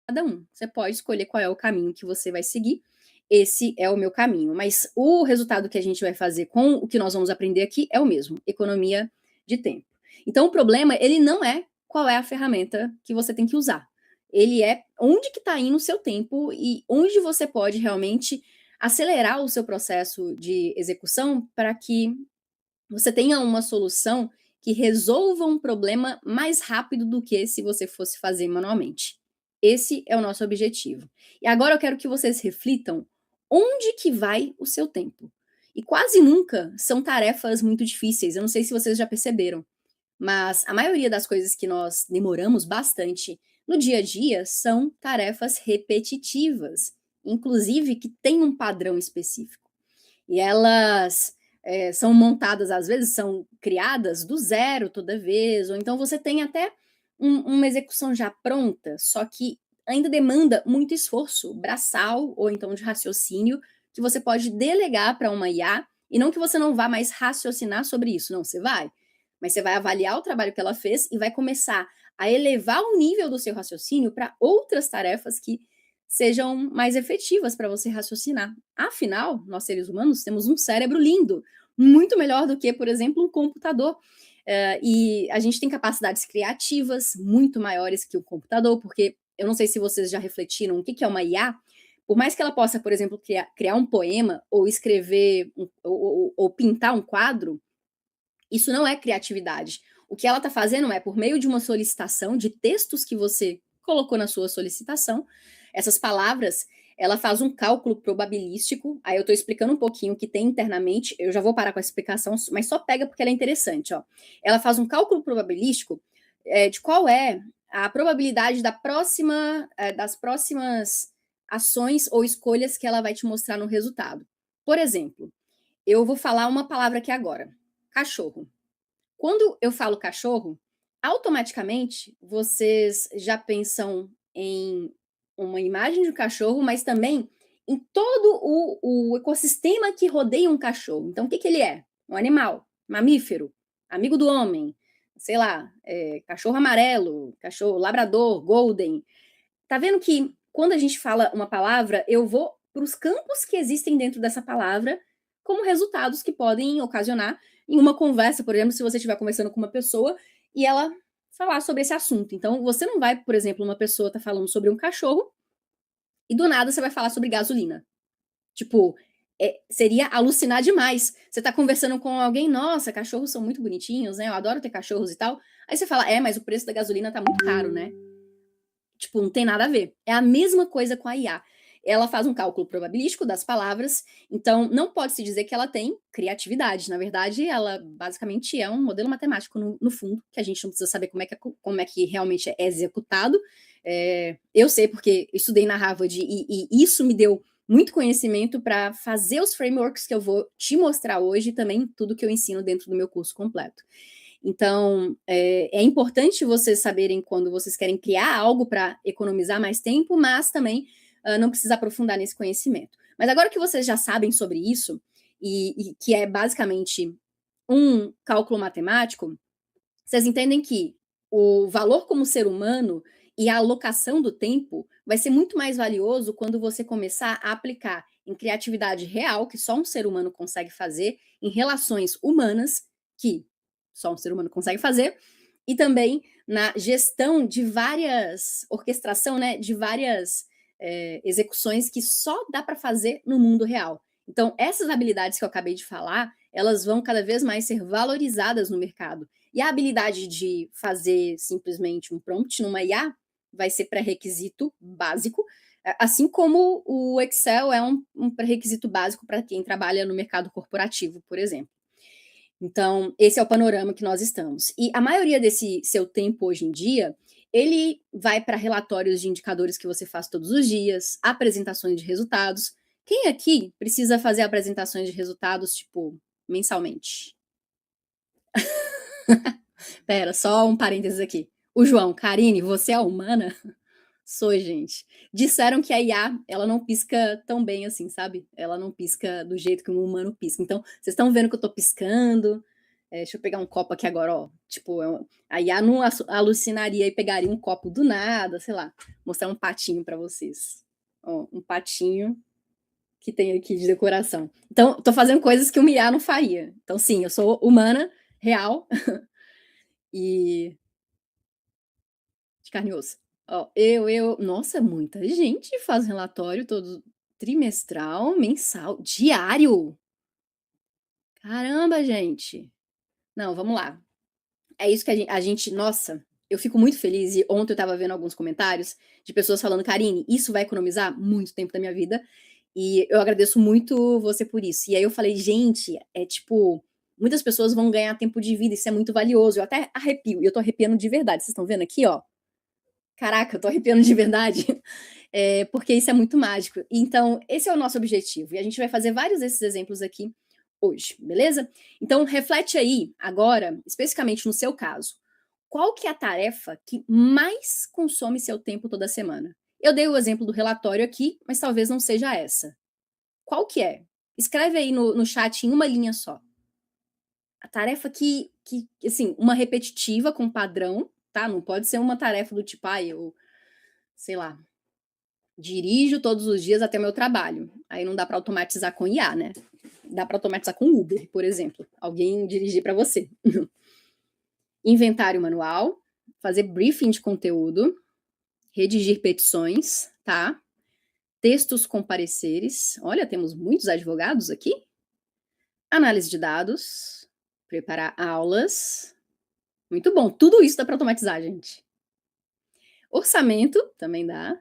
cada um. Você pode escolher qual é o caminho que você vai seguir. Esse é o meu caminho, mas o resultado que a gente vai fazer com o que nós vamos aprender aqui é o mesmo, economia de tempo. Então o problema, ele não é qual é a ferramenta que você tem que usar. Ele é onde que está indo o seu tempo e onde você pode realmente acelerar o seu processo de execução para que você tenha uma solução que resolva um problema mais rápido do que se você fosse fazer manualmente. Esse é o nosso objetivo. E agora eu quero que vocês reflitam onde que vai o seu tempo. E quase nunca são tarefas muito difíceis. Eu não sei se vocês já perceberam, mas a maioria das coisas que nós demoramos bastante no dia a dia são tarefas repetitivas, inclusive que têm um padrão específico. E elas são montadas, às vezes, são criadas do zero toda vez, ou então você tem até uma execução já pronta, só que ainda demanda muito esforço braçal ou então de raciocínio, que você pode delegar para uma IA, e não que você não vá mais raciocinar sobre isso, não, você vai, mas você vai avaliar o trabalho que ela fez e vai começar a elevar o nível do seu raciocínio para outras tarefas que sejam mais efetivas para você raciocinar. Afinal, nós seres humanos temos um cérebro lindo, muito melhor do que, por exemplo, um computador. E a gente tem capacidades criativas muito maiores que o computador, porque eu não sei se vocês já refletiram o que é uma IA. Por mais que ela possa, por exemplo, criar um poema ou escrever ou pintar um quadro, isso não é criatividade. O que ela está fazendo é, por meio de uma solicitação, de textos que você colocou na sua solicitação, essas palavras, ela faz um cálculo probabilístico. Aí eu estou explicando um pouquinho o que tem internamente, eu já vou parar com essa explicação, mas só pega porque ela é interessante. Ó. Ela faz um cálculo probabilístico de qual é a probabilidade das próximas ações ou escolhas que ela vai te mostrar no resultado. Por exemplo, eu vou falar uma palavra aqui agora: cachorro. Quando eu falo cachorro, automaticamente vocês já pensam em uma imagem de um cachorro, mas também em todo o ecossistema que rodeia um cachorro. Então, o que, que ele é? Um animal, mamífero, amigo do homem, sei lá, cachorro amarelo, cachorro labrador, golden. Tá vendo que quando a gente fala uma palavra, eu vou para os campos que existem dentro dessa palavra como resultados que podem ocasionar em uma conversa, por exemplo, se você estiver conversando com uma pessoa e ela falar sobre esse assunto. Então, você não vai, por exemplo, uma pessoa tá falando sobre um cachorro e do nada você vai falar sobre gasolina. Tipo, seria alucinar demais. Você tá conversando com alguém, nossa, cachorros são muito bonitinhos, né? Eu adoro ter cachorros e tal. Aí você fala, mas o preço da gasolina tá muito caro, né? Tipo, não tem nada a ver. É a mesma coisa com a IA. Ela faz um cálculo probabilístico das palavras, então não pode se dizer que ela tem criatividade. Na verdade, ela basicamente é um modelo matemático no fundo, que a gente não precisa saber como é que realmente é executado. Eu sei porque estudei na Harvard e isso me deu muito conhecimento para fazer os frameworks que eu vou te mostrar hoje e também tudo que eu ensino dentro do meu curso completo. Então, é importante vocês saberem quando vocês querem criar algo para economizar mais tempo, mas também não precisa aprofundar nesse conhecimento. Mas agora que vocês já sabem sobre isso, e que é basicamente um cálculo matemático, vocês entendem que o valor como ser humano e a alocação do tempo vai ser muito mais valioso quando você começar a aplicar em criatividade real, que só um ser humano consegue fazer, em relações humanas, que só um ser humano consegue fazer, e também na gestão de várias, orquestração, né, de várias execuções que só dá para fazer no mundo real. Então, essas habilidades que eu acabei de falar, elas vão cada vez mais ser valorizadas no mercado. E a habilidade de fazer simplesmente um prompt numa IA vai ser pré-requisito básico, assim como o Excel é um pré-requisito básico para quem trabalha no mercado corporativo, por exemplo. Então, esse é o panorama que nós estamos. E a maioria desse seu tempo hoje em dia, ele vai para relatórios de indicadores que você faz todos os dias, apresentações de resultados. Quem aqui precisa fazer apresentações de resultados, tipo, mensalmente? Pera, só um parênteses aqui. O João, Karine, você é humana? Sou, gente. Disseram que a IA, ela não pisca tão bem assim, sabe? Ela não pisca do jeito que um humano pisca. Então, vocês estão vendo que eu tô piscando, Deixa eu pegar um copo aqui agora, ó, tipo, a IA não alucinaria e pegaria um copo do nada, sei lá, mostrar um patinho para vocês. Ó, um patinho que tem aqui de decoração. Então, tô fazendo coisas que uma IA não faria. Então, sim, eu sou humana, real e de carne e osso. Ó, nossa, muita gente faz relatório todo trimestral, mensal, diário. Caramba, gente. Não, vamos lá. É isso que a gente nossa, eu fico muito feliz e ontem eu estava vendo alguns comentários de pessoas falando: "Karine, isso vai economizar muito tempo da minha vida, e eu agradeço muito você por isso". E aí eu falei: "Gente, é tipo, muitas pessoas vão ganhar tempo de vida, isso é muito valioso". Eu até arrepio, e eu tô arrepiando de verdade, vocês estão vendo aqui, ó? Caraca, eu tô arrepiando de verdade, porque isso é muito mágico. Então, esse é o nosso objetivo, e a gente vai fazer vários desses exemplos aqui hoje, beleza? Então, reflete aí, agora, especificamente no seu caso, qual que é a tarefa que mais consome seu tempo toda semana? Eu dei o exemplo do relatório aqui, mas talvez não seja essa. Qual que é? Escreve aí no chat em uma linha só. A tarefa que assim, uma repetitiva com padrão, tá? Não pode ser uma tarefa do tipo, eu sei lá, dirijo todos os dias até o meu trabalho. Aí não dá para automatizar com IA, né? Dá para automatizar com Uber, por exemplo. Alguém dirigir para você. Inventário manual, fazer briefing de conteúdo, redigir petições, tá? Textos com pareceres. Olha, temos muitos advogados aqui. Análise de dados, preparar aulas. Muito bom. Tudo isso dá para automatizar, gente. Orçamento também dá.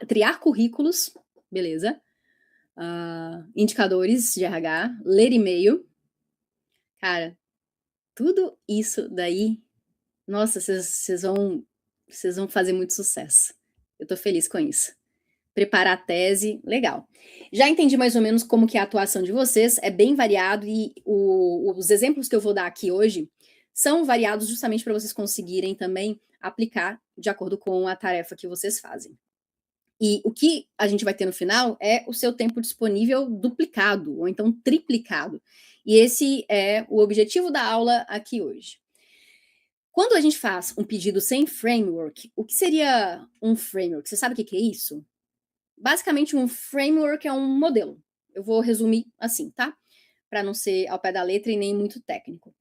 Triar currículos, beleza. Indicadores de RH, ler e-mail. Cara, tudo isso daí, nossa, vocês vão fazer muito sucesso. Eu tô feliz com isso. Preparar a tese, legal. Já entendi mais ou menos como que é a atuação de vocês, é bem variado e os exemplos que eu vou dar aqui hoje são variados justamente para vocês conseguirem também aplicar de acordo com a tarefa que vocês fazem. E o que a gente vai ter no final é o seu tempo disponível duplicado, ou então triplicado. E esse é o objetivo da aula aqui hoje. Quando a gente faz um pedido sem framework, o que seria um framework? Você sabe o que é isso? Basicamente, um framework é um modelo. Eu vou resumir assim, tá? Para não ser ao pé da letra e nem muito técnico.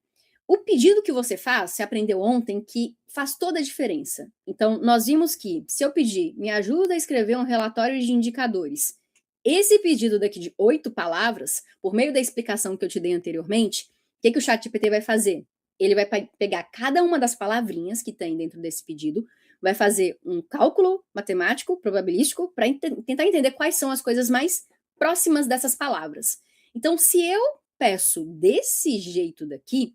O pedido que você faz, você aprendeu ontem que faz toda a diferença. Então, nós vimos que se eu pedir, me ajuda a escrever um relatório de indicadores, esse pedido daqui de 8 palavras, por meio da explicação que eu te dei anteriormente, o que o ChatGPT vai fazer? Ele vai pegar cada uma das palavrinhas que tem dentro desse pedido, vai fazer um cálculo matemático, probabilístico, para tentar entender quais são as coisas mais próximas dessas palavras. Então, se eu peço desse jeito daqui,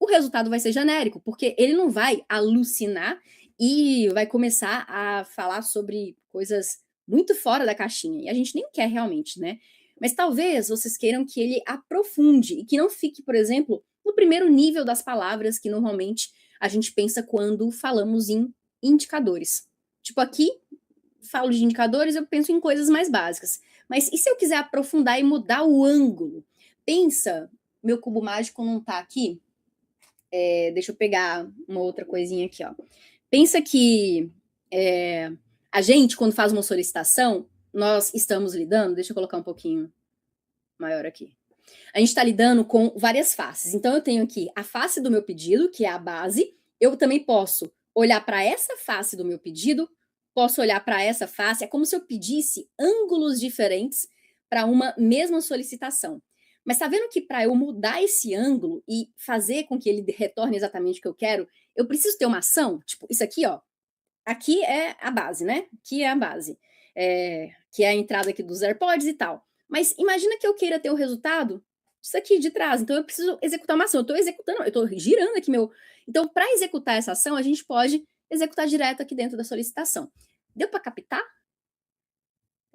o resultado vai ser genérico, porque ele não vai alucinar e vai começar a falar sobre coisas muito fora da caixinha. E a gente nem quer realmente, né? Mas talvez vocês queiram que ele aprofunde e que não fique, por exemplo, no primeiro nível das palavras que normalmente a gente pensa quando falamos em indicadores. Tipo, aqui, falo de indicadores, eu penso em coisas mais básicas. Mas e se eu quiser aprofundar e mudar o ângulo? Pensa, meu cubo mágico não tá aqui? Deixa eu pegar uma outra coisinha aqui, ó. Pensa que a gente, quando faz uma solicitação, nós estamos lidando. Deixa eu colocar um pouquinho maior aqui. A gente está lidando com várias faces. Então, eu tenho aqui a face do meu pedido, que é a base. Eu também posso olhar para essa face do meu pedido, posso olhar para essa face. É como se eu pedisse ângulos diferentes para uma mesma solicitação. Mas tá vendo que para eu mudar esse ângulo e fazer com que ele retorne exatamente o que eu quero, eu preciso ter uma ação? Tipo, isso aqui, ó. Aqui é a base, né? Aqui é a base. Que é a entrada aqui dos AirPods e tal. Mas imagina que eu queira ter o resultado disso aqui de trás. Então eu preciso executar uma ação. Eu estou executando, eu estou girando aqui meu. Então, para executar essa ação, a gente pode executar direto aqui dentro da solicitação. Deu para captar?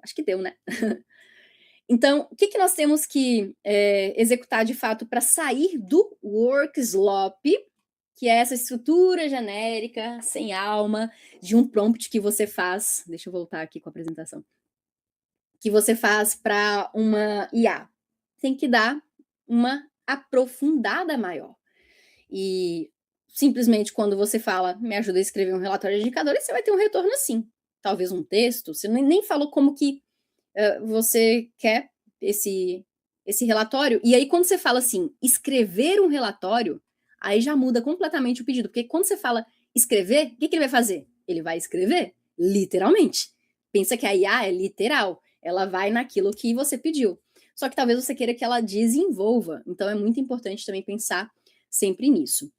Acho que deu, né? Então, o que nós temos que executar de fato para sair do work slop, que é essa estrutura genérica, sem alma, de um prompt que você faz. Deixa eu voltar aqui com a apresentação. Que você faz para uma IA. Tem que dar uma aprofundada maior. E simplesmente quando você fala: "Me ajuda a escrever um relatório de indicadores", você vai ter um retorno assim. Talvez um texto, você nem falou como que, você quer esse esse relatório. E aí quando você fala assim: "Escrever um relatório", aí já muda completamente o pedido, porque quando você fala escrever, o que que ele vai fazer? Ele vai escrever, literalmente. Pensa que a IA é literal, ela vai naquilo que você pediu. Só que talvez você queira que ela desenvolva, então é muito importante também pensar sempre nisso.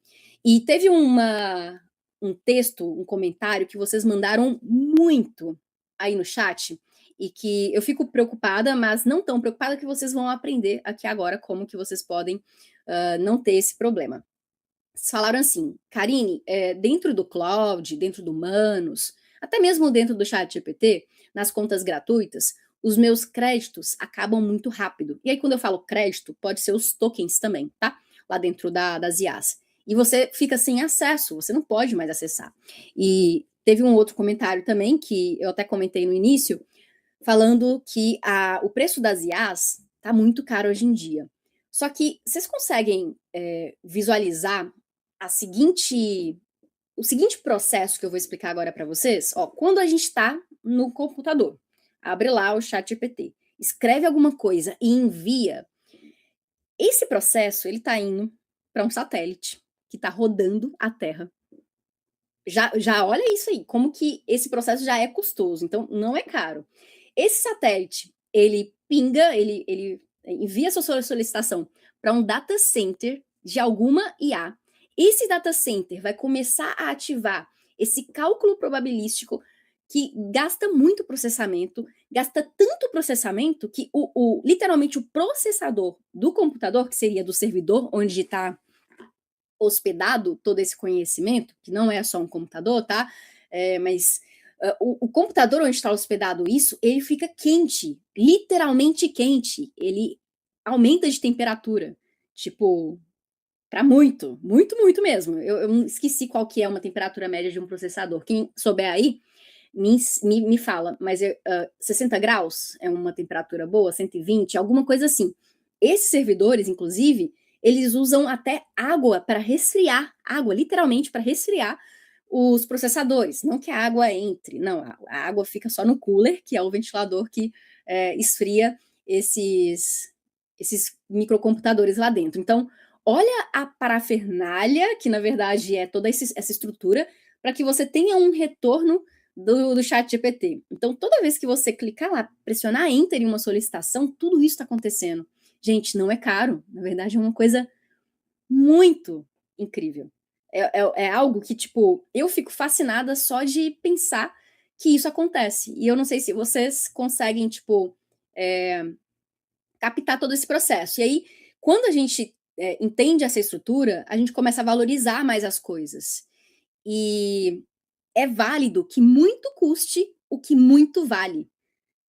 E teve um texto, um comentário que vocês mandaram muito aí no chat, e que eu fico preocupada, mas não tão preocupada, que vocês vão aprender aqui agora como que vocês podem, não ter esse problema. Vocês falaram assim: "Karine, dentro do Claude, dentro do Manus, até mesmo dentro do ChatGPT, nas contas gratuitas, os meus créditos acabam muito rápido". E aí quando eu falo crédito, pode ser os tokens também, tá, lá dentro das IAs. E você fica sem acesso, você não pode mais acessar. E teve um outro comentário também, que eu até comentei no início, falando que o preço das IAs está muito caro hoje em dia. Só que vocês conseguem, visualizar a seguinte o seguinte processo que eu vou explicar agora para vocês? Ó, quando a gente está no computador, abre lá o ChatGPT, escreve alguma coisa e envia, esse processo ele está indo para um satélite que está rodando a Terra. Já olha isso aí, como que esse processo já é custoso, então não é caro. Esse satélite, ele pinga, ele envia sua solicitação para um data center de alguma IA. Esse data center vai começar a ativar esse cálculo probabilístico que gasta muito processamento, gasta tanto processamento que literalmente o processador do computador, que seria do servidor onde está hospedado todo esse conhecimento, que não é só um computador, tá? Mas o computador onde está hospedado isso, ele fica quente, literalmente quente. Ele aumenta de temperatura, tipo, para muito, muito, muito mesmo. Eu esqueci qual que é uma temperatura média de um processador. Quem souber aí, me fala, mas 60 graus é uma temperatura boa, 120, alguma coisa assim. Esses servidores, inclusive, eles usam até água para resfriar, água literalmente para resfriar os processadores. Não que a água entre, não, a água fica só no cooler, que é o ventilador que esfria esses microcomputadores lá dentro. Então, olha a parafernália, que na verdade é toda essa estrutura, para que você tenha um retorno do chat GPT. Então, toda vez que você clicar lá, pressionar Enter em uma solicitação, tudo isso está acontecendo. Gente, não é caro. Na verdade, é uma coisa muito incrível. É algo que, tipo, eu fico fascinada só de pensar que isso acontece. E eu não sei se vocês conseguem, tipo, é, captar todo esse processo. E aí, quando a gente entende essa estrutura, a gente começa a valorizar mais as coisas. E é válido que muito custe o que muito vale.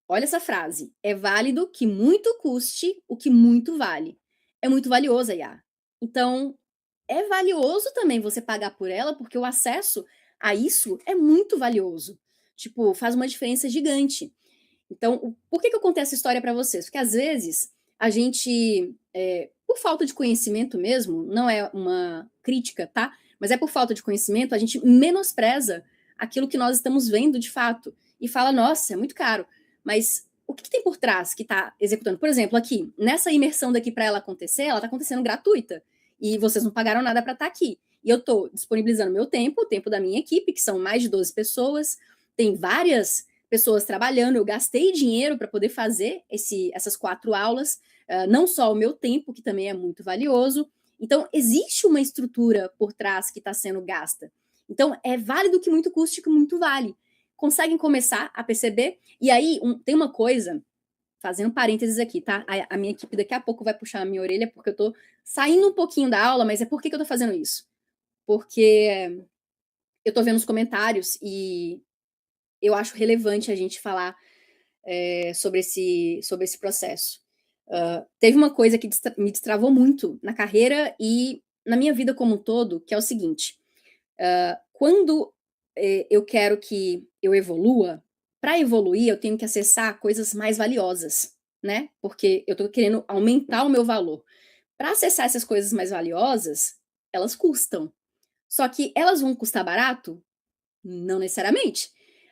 Olha essa frase. É válido que muito custe o que muito vale. É muito valiosa, IA. Então, é valioso também você pagar por ela, porque o acesso a isso é muito valioso. Tipo, faz uma diferença gigante. Então, por que eu contei essa história para vocês? Porque às vezes a gente, por falta de conhecimento mesmo, não é uma crítica, tá? Mas é por falta de conhecimento, a gente menospreza aquilo que nós estamos vendo de fato e fala, nossa, é muito caro. Mas o que tem por trás que está executando? Por exemplo, aqui, nessa imersão daqui para ela acontecer, ela está acontecendo gratuita. E vocês não pagaram nada para estar aqui. E eu estou disponibilizando meu tempo, o tempo da minha equipe, que são mais de 12 pessoas, tem várias pessoas trabalhando, eu gastei dinheiro para poder fazer essas 4 aulas, não só o meu tempo, que também é muito valioso. Então, existe uma estrutura por trás que está sendo gasta. Então, é válido que muito custe, que muito vale. Conseguem começar a perceber? E aí, tem uma coisa, fazendo parênteses aqui, tá? A minha equipe daqui a pouco vai puxar a minha orelha, porque eu tô saindo um pouquinho da aula, mas é por que eu tô fazendo isso? Porque eu tô vendo os comentários e eu acho relevante a gente falar sobre esse processo. Teve uma coisa que me destravou muito na carreira e na minha vida como um todo, que é o seguinte: quando eu quero que eu evolua, para evoluir eu tenho que acessar coisas mais valiosas, né? Porque eu estou querendo aumentar o meu valor. Para acessar essas coisas mais valiosas, elas custam. Só que elas vão custar barato? Não necessariamente.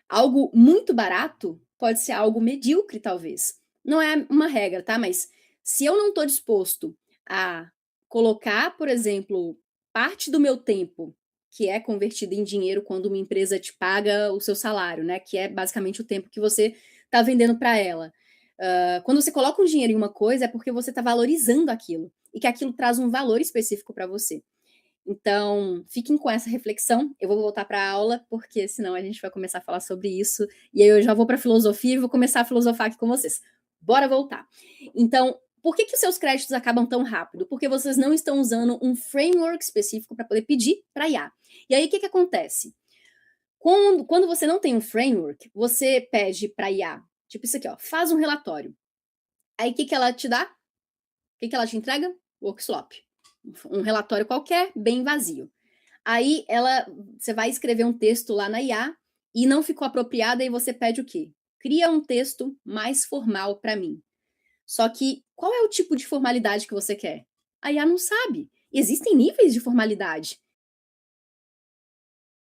Algo muito barato pode ser algo medíocre, talvez. Não é uma regra, tá? Mas se eu não estou disposto a colocar, por exemplo, parte do meu tempo, que é convertido em dinheiro quando uma empresa te paga o seu salário, né? Que é basicamente o tempo que você está vendendo para ela. Quando você coloca um dinheiro em uma coisa, é porque você está valorizando aquilo e que aquilo traz um valor específico para você. Então, fiquem com essa reflexão. Eu vou voltar para a aula, porque senão a gente vai começar a falar sobre isso. E aí eu já vou para a filosofia e vou começar a filosofar aqui com vocês. Bora voltar. Então, por que os seus créditos acabam tão rápido? Porque vocês não estão usando um framework específico para poder pedir para IA. E aí, o que acontece? Quando você não tem um framework, você pede para IA, tipo isso aqui, ó, faz um relatório. Aí, o que ela te dá? O que ela te entrega? Workslop. Um relatório qualquer, bem vazio. Aí você vai escrever um texto lá na IA e não ficou apropriada e você pede o quê? Cria um texto mais formal para mim. Só que qual é o tipo de formalidade que você quer? A IA não sabe. Existem níveis de formalidade.